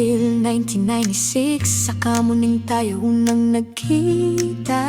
April 1996, saka muling tayo unang nagkita.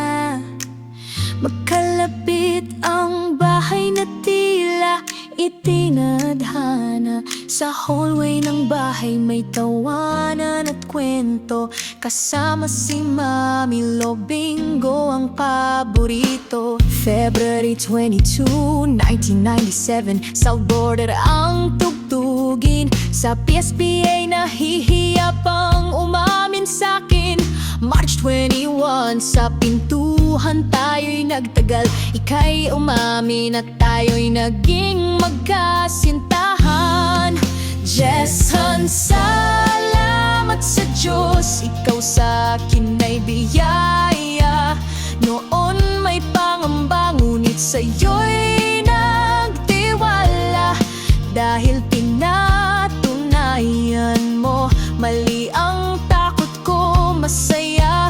Magkalapit ang bahay na tila itinadhana. Sa hallway ng bahay may tawanan at kwento. Kasama si Mami Lo, Bingo ang paborito. February 22, 1997, South Border ang tugtugin. Sa PSPA nahihiya pang umamin sa'kin. March 21, sa pintuhan tayo'y nagtagal. Ika'y umamin at tayo'y naging magkasintahan. Jason, salamat sa Diyos, ikaw sa'kin ay biyaya. Noon may pangamba, ngunit sa'yo'y nagtiwala. Dahil pinatunayan mo, mali ang takot ko, masaya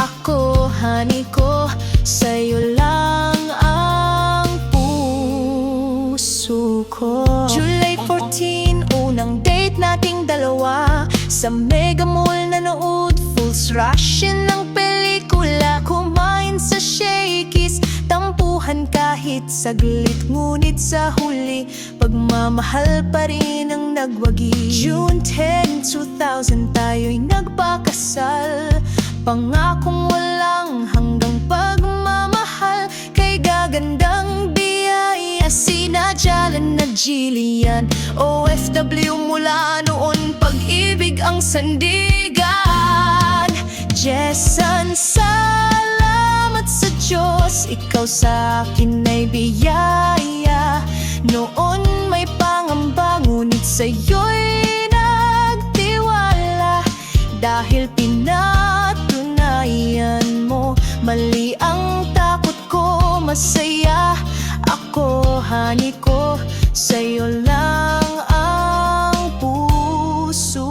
ako, honey ko. Sa'yo lang ang puso ko. July 14, unang date nating dalawa. Sa Mega Mall nanood, Fools Rush ng pelikula. Kumain sa Shakey's, tampuhan kahit saglit. Ngunit sa huli, pagmamahal pa rin ang nagwagi. June 10, 2000, tayo'y nagpakasal. Pangakong walang hanggang pagmamahal. Kay gagandang biyaya, sinadyalan na Jillian. OFW mula noon, pag-ibig ang sandigan. Jason, salamat sa Diyos, ikaw sa'kin ay biyaya. Noon may pangamba, ngunit sa'yo'y nagtiwala. Dahil pinatunayan mo, mali ang takot ko, masaya ako, honey ko. Sa'yo lang ang puso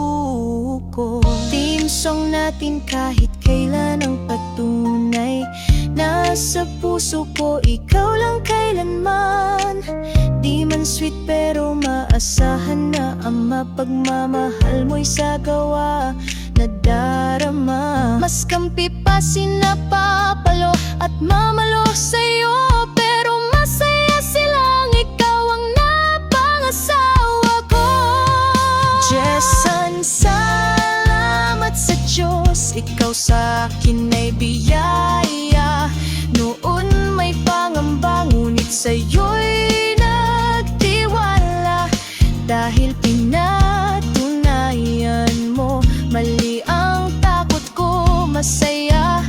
ko. Team song natin kahit kailan ang patunay. Nasa puso ko, ikaw lang kailanman. Di man sweet pero maasahan na ang mapagmamahal mo'y sagawa na darama. Mas kampi pa sina Papalo at Mamalo sa'yo, pero masaya silang ikaw ang napangasawa ko. Jason, salamat sa Diyos, ikaw sa'kin ay biyaya. Noon may pangamba, ngunit sa'yo'y nagtiwala. Dahil pinatunayan mo, mali ang takot ko, masaya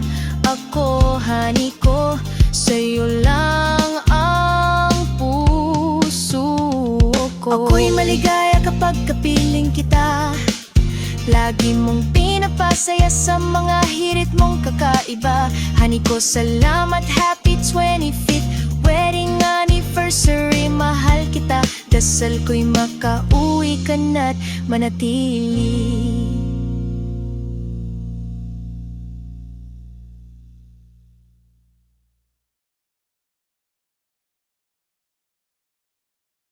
ako, honey ko. Sa'yo lang ang puso ko. Ako'y maligaya kapag kapiling kita. Lagi mong pinapasaya sa mga hirit mong kakaiba. Honey ko, salamat, happy 25th wedding anniversary. Mahal kita, dasal ko'y makauwi ka na't manatili.